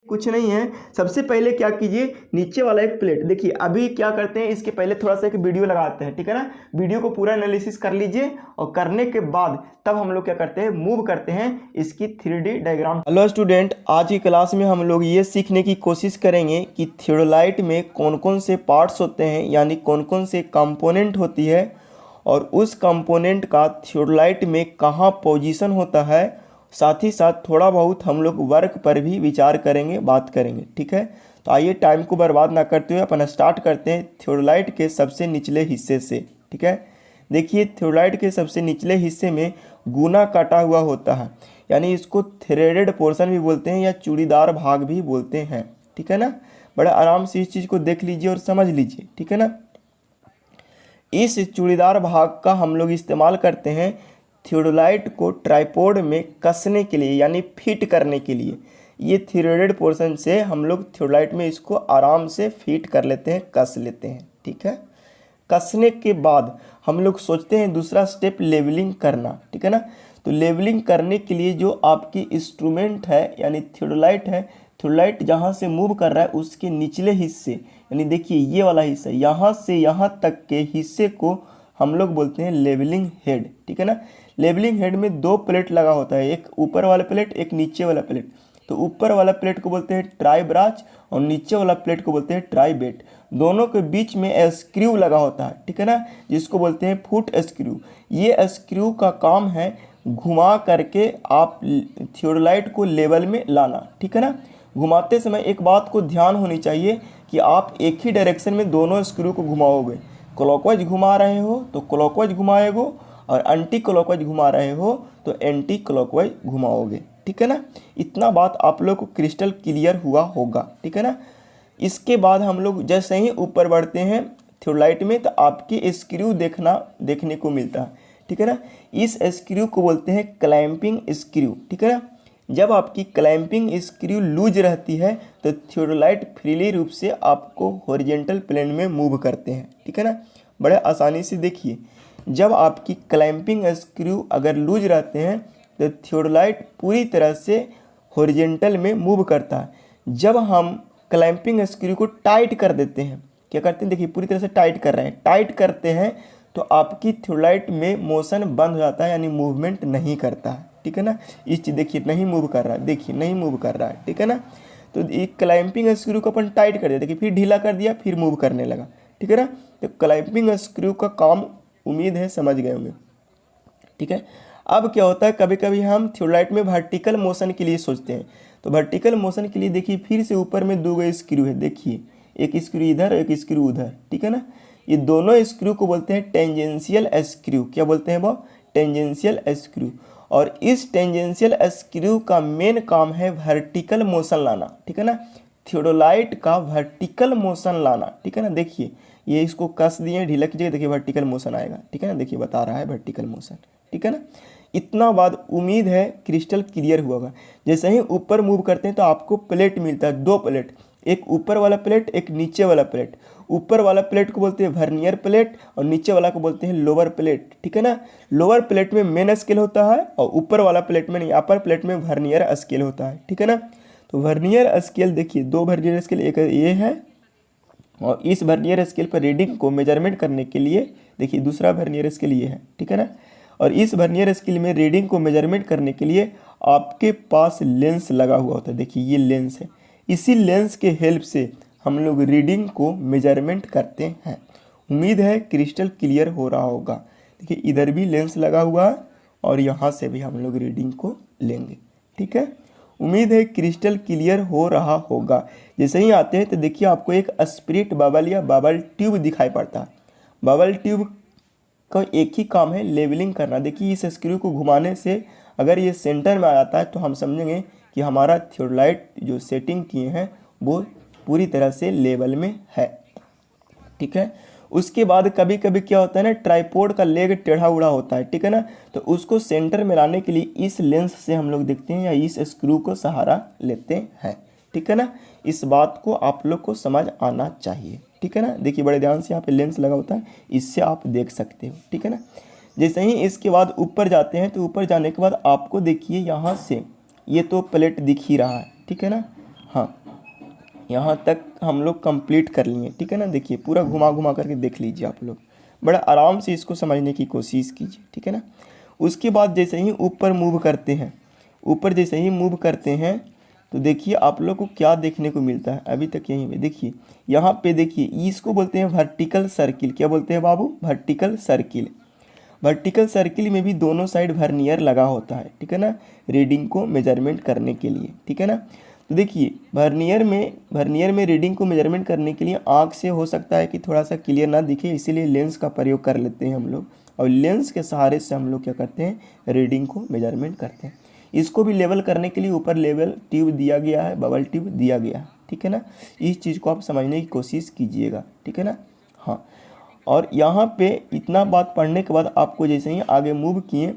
कुछ नहीं है। सबसे पहले क्या कीजिए, नीचे वाला एक प्लेट देखिए। अभी क्या करते हैं, इसके पहले थोड़ा सा एक वीडियो लगाते हैं, ठीक है ना। वीडियो को पूरा एनालिसिस कर लीजिए और करने के बाद तब हम लोग क्या करते हैं, मूव करते हैं इसकी 3D डायग्राम। हेलो स्टूडेंट, आज की क्लास में हम लोग ये सीखने की कोशिश करेंगे कि थियोडोलाइट में कौन कौन से पार्ट्स होते हैं, यानी कौन कौन से कंपोनेंट होती है, और उस कंपोनेंट का थियोडोलाइट में कहाँ पोजीशन होता है। साथ ही साथ थोड़ा बहुत हम लोग वर्क पर भी विचार करेंगे, बात करेंगे, ठीक है। तो आइए टाइम को बर्बाद ना करते हुए अपन स्टार्ट करते हैं थियोडोलाइट के सबसे निचले हिस्से से, ठीक है। देखिए, थियोडोलाइट के सबसे निचले हिस्से में गुना काटा हुआ होता है, यानी इसको थ्रेडेड पोर्शन भी बोलते हैं या चूड़ीदार भाग भी बोलते हैं, ठीक है ना। बड़ा आराम से इस चीज़ को देख लीजिए और समझ लीजिए, ठीक है ना। इस चूड़ीदार भाग का हम लोग इस्तेमाल करते हैं थियोडोलाइट को ट्राइपॉड में कसने के लिए, यानी फिट करने के लिए। ये थ्रेडेड पोर्शन से हम लोग थियोडोलाइट में इसको आराम से फिट कर लेते हैं, कस लेते हैं, ठीक है। कसने के बाद हम लोग सोचते हैं दूसरा स्टेप लेवलिंग करना, ठीक है ना। तो लेवलिंग करने के लिए जो आपकी इंस्ट्रूमेंट है यानी थियोडोलाइट है, थियोडोलाइट जहाँ से मूव कर रहा है उसके निचले हिस्से, यानी देखिए ये वाला हिस्सा, यहाँ से यहाँ तक के हिस्से को हम लोग बोलते हैं लेवलिंग हेड, ठीक है ना। लेवलिंग हेड में दो प्लेट लगा होता है, एक ऊपर वाला प्लेट, एक नीचे वाला प्लेट। तो ऊपर वाला प्लेट को बोलते हैं ट्राई ब्रांच और नीचे वाला प्लेट को बोलते हैं ट्राई बेट। दोनों के बीच में स्क्रू लगा होता है, ठीक है ना, जिसको बोलते हैं फुट स्क्रू। ये स्क्रू का काम है घुमा करके आप थियोडोलाइट को लेवल में लाना, ठीक है ना। घुमाते समय एक बात को ध्यान होनी चाहिए कि आप एक ही डायरेक्शन में दोनों स्क्रू को घुमाओगे। क्लॉकवाइज घुमा रहे हो तो क्लॉकवाइज घुमाएगो, और एंटी क्लॉकवाइज घुमा रहे हो तो एंटी क्लॉकवाइज घुमाओगे, ठीक है ना। इतना बात आप लोग को क्रिस्टल क्लियर हुआ होगा, ठीक है ना। इसके बाद हम लोग जैसे ही ऊपर बढ़ते हैं थियोडोलाइट में तो आपकी स्क्रू देखने को मिलता है, ठीक है ना। इस स्क्रू को बोलते हैं क्लैंपिंग स्क्रू, ठीक है ना। जब आपकी क्लैंपिंग स्क्रू लूज रहती है तो थियोडोलाइट फ्रीली रूप से आपको हॉरिजॉन्टल प्लेन में मूव करते हैं, ठीक है ना। बड़े आसानी से देखिए, जब आपकी क्लैंपिंग स्क्रू अगर लूज रहते हैं तो थियोडोलाइट पूरी तरह से हॉरिजॉन्टल में मूव करता है। जब हम क्लैंपिंग स्क्रू को टाइट कर देते हैं, क्या करते हैं, देखिए पूरी तरह से टाइट कर रहे हैं, टाइट करते हैं तो आपकी थियोडोलाइट में मोशन बंद हो जाता है, यानी मूवमेंट नहीं करता है, ठीक है ना। इस चीज़ देखिए नहीं मूव कर रहा है, देखिए नहीं मूव कर रहा है, ठीक है ना। तो एक क्लैंपिंग स्क्रू को अपन टाइट कर दिया, देखिए फिर ढीला कर दिया, फिर मूव करने लगा, ठीक है ना। तो क्लैंपिंग स्क्रू का काम उम्मीद है समझ गए होंगे, ठीक है। अब क्या होता है, कभी कभी हम थियोडोलाइट में वर्टिकल मोशन के लिए सोचते हैं। तो वर्टिकल मोशन के लिए देखिए फिर से ऊपर में दो गए स्क्रू है, देखिए एक स्क्रू इधर एक स्क्रू उधर, ठीक है ना। ये दोनों स्क्रू को बोलते हैं टेंजेंशियल स्क्रू। क्या बोलते हैं वो, टेंजेंशियल स्क्रू। और इस टेंजेंशियल स्क्रू का मेन काम है वर्टिकल मोशन लाना, ठीक है ना। थियोडोलाइट का वर्टिकल मोशन लाना, ठीक है ना। देखिए ये इसको कस दिए, ढीला कीजिए, देखिए वर्टिकल मोशन आएगा, ठीक है ना। देखिए बता रहा है वर्टिकल मोशन, ठीक है ना। इतना बात उम्मीद है क्रिस्टल क्लियर हुआ होगा। जैसे ही ऊपर मूव करते हैं तो आपको प्लेट मिलता है, दो प्लेट, एक ऊपर वाला प्लेट एक नीचे वाला प्लेट। ऊपर वाला प्लेट को बोलते हैं वर्नियर प्लेट और नीचे वाला को बोलते हैं लोअर प्लेट, ठीक है ना। लोअर प्लेट में मेन स्केल होता है और ऊपर वाला प्लेट में नहीं, अपर प्लेट में वर्नियर स्केल होता है, ठीक है ना। तो वर्नियर स्केल देखिए, दो वर्नियर स्केल, एक ये है और इस वर्नियर स्केल पर रीडिंग को मेजरमेंट करने के लिए देखिए दूसरा वर्नियर स्केल ये है, ठीक है ना। और इस वर्नियर स्केल में रीडिंग को मेजरमेंट करने के लिए आपके पास लेंस लगा हुआ होता है, देखिए ये लेंस है। इसी लेंस के हेल्प से हम लोग रीडिंग को मेजरमेंट करते हैं। उम्मीद है क्रिस्टल क्लियर हो रहा होगा। देखिए इधर भी लेंस लगा हुआ है और यहाँ से भी हम लोग रीडिंग को लेंगे, ठीक है। उम्मीद है क्रिस्टल क्लियर हो रहा होगा। जैसे ही आते हैं तो देखिए आपको एक स्पिरिट बबल या बबल ट्यूब दिखाई पड़ता है। बबल ट्यूब का एक ही काम है लेवलिंग करना। देखिए इस स्क्रू को घुमाने से अगर ये सेंटर में आ जाता है तो हम समझेंगे कि हमारा थियोडोलाइट जो सेटिंग किए हैं वो पूरी तरह से लेवल में है, ठीक है। उसके बाद कभी कभी क्या होता है ना, ट्राइपॉड का लेग टेढ़ा उड़ा होता है, ठीक है ना। तो उसको सेंटर में लाने के लिए इस लेंस से हम लोग देखते हैं या इस स्क्रू को सहारा लेते हैं, ठीक है ना। इस बात को आप लोग को समझ आना चाहिए, ठीक है ना। देखिए बड़े ध्यान से यहाँ पे लेंस लगा होता है, इससे आप देख सकते हो, ठीक है ना। जैसे ही इसके बाद ऊपर जाते हैं तो ऊपर जाने के बाद आपको देखिए यहाँ से ये तो प्लेट दिख ही रहा है, ठीक है ना। हाँ, यहाँ तक हम लोग कंप्लीट कर लिए, ठीक है ना। देखिए पूरा घुमा घुमा करके देख लीजिए आप लोग, बड़ा आराम से इसको समझने की कोशिश कीजिए, ठीक है ना। उसके बाद जैसे ही ऊपर मूव करते हैं, ऊपर जैसे ही मूव करते हैं तो देखिए आप लोग को क्या देखने को मिलता है। अभी तक यहीं पे देखिए, यहाँ पे देखिए इसको बोलते हैं वर्टिकल सर्किल। क्या बोलते हैं बाबू? Vertical circle. वर्टिकल सर्किल में भी दोनों साइड वर्नियर लगा होता है, ठीक है ना, रीडिंग को मेजरमेंट करने के लिए, ठीक है ना। तो देखिए वर्नियर में रीडिंग को मेजरमेंट करने के लिए आँख से हो सकता है कि थोड़ा सा क्लियर ना दिखे, इसीलिए लेंस का प्रयोग कर लेते हैं हम लोग, और लेंस के सहारे से हम लोग क्या करते हैं, रीडिंग को मेजरमेंट करते हैं। इसको भी लेवल करने के लिए ऊपर लेवल ट्यूब दिया गया है, बबल ट्यूब दिया गया है, ठीक है ना। इस चीज़ को आप समझने की कोशिश कीजिएगा, ठीक है ना। हाँ, और यहाँ पे इतना बात पढ़ने के बाद आपको जैसे ही आगे मूव किए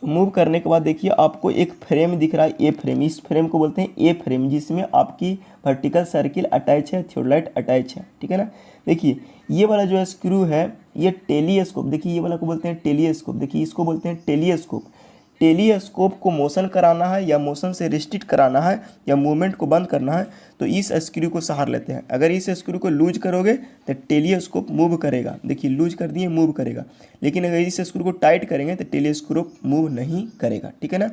तो मूव करने के बाद देखिए आपको एक फ्रेम दिख रहा है, ए फ्रेम। इस फ्रेम को बोलते हैं ए फ्रेम, जिसमें आपकी वर्टिकल सर्किल अटैच है, थियोडोलाइट अटैच है, ठीक है ना। देखिए ये वाला जो स्क्रू है ये टेलीस्कोप, देखिए ये वाला को बोलते हैं टेलीस्कोप। देखिए इसको बोलते हैं टेलीस्कोप। टेलीस्कोप को मोशन कराना है या मोशन से रिस्ट्रिक्ट कराना है या मूवमेंट को बंद करना है तो इस स्क्रू को सहारा लेते हैं। अगर इस स्क्रू को लूज करोगे तो टेलीस्कोप मूव करेगा। देखिए लूज कर दिए, मूव करेगा। लेकिन अगर इस स्क्रू को टाइट करेंगे तो टेलीस्कोप मूव नहीं करेगा, ठीक है ना।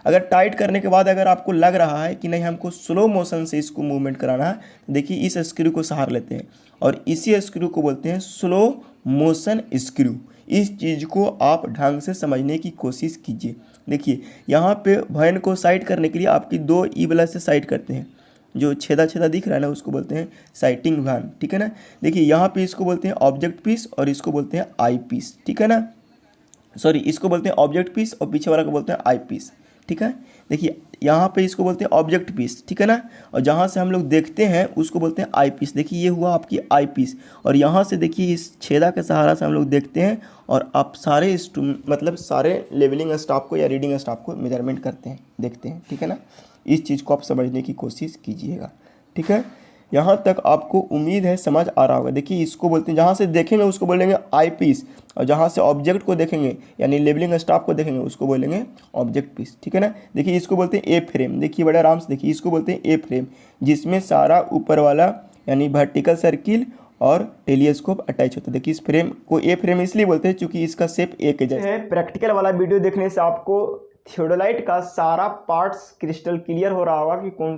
अगर टाइट करने के बाद अगर आपको लग रहा है कि नहीं हमको स्लो मोशन से इसको मूवमेंट कराना है तो देखिए इस स्क्रू को सहारा लेते हैं और इसी स्क्रू को बोलते हैं स्लो मोशन स्क्रू। इस चीज़ को आप ढंग से समझने की कोशिश कीजिए। देखिए यहाँ पे वैन को साइड करने के लिए आपकी दो ई वाला से साइड करते हैं, जो छेदा छेदा दिख रहा है ना उसको बोलते हैं साइटिंग वैन, ठीक है ना। देखिए यहाँ पे इसको बोलते हैं ऑब्जेक्ट पीस और इसको बोलते हैं आई पीस, ठीक है ना। सॉरी, इसको बोलते हैं ऑब्जेक्ट पीस और पीछे वाला को बोलते हैं आई पीस, ठीक है। देखिए यहाँ पे इसको बोलते हैं ऑब्जेक्ट पीस, ठीक है ना, और जहाँ से हम लोग देखते हैं उसको बोलते हैं आई पीस। देखिए ये हुआ आपकी आई पीस, और यहाँ से देखिए इस छेदा के सहारा से हम लोग देखते हैं और आप सारे मतलब सारे लेवलिंग स्टाफ को या रीडिंग स्टाफ को मेजरमेंट करते हैं, देखते हैं, ठीक है ना। इस चीज़ को आप समझने की कोशिश कीजिएगा, ठीक है। यहाँ तक आपको उम्मीद है समझ आ रहा होगा। देखिए इसको बोलते हैं, जहाँ से देखेंगे उसको बोलेंगे आई पीस, और जहाँ से ऑब्जेक्ट को देखेंगे यानी लेबलिंग स्टाफ को देखेंगे उसको बोलेंगे ऑब्जेक्ट पीस, ठीक है ना। देखिए इसको बोलते हैं ए फ्रेम। देखिए बड़े आराम से देखिए, इसको बोलते हैं ए फ्रेम, जिसमें सारा ऊपर वाला यानी वर्टिकल सर्किल और टेलीस्कोप अटैच होता है। देखिए इस फ्रेम को ए फ्रेम इसलिए बोलते हैं क्योंकि इसका शेप ए के जैसा है। प्रैक्टिकल वाला वीडियो देखने से आपको थियोडोलाइट का सारा पार्ट्स क्रिस्टल क्लियर हो रहा होगा कि कौन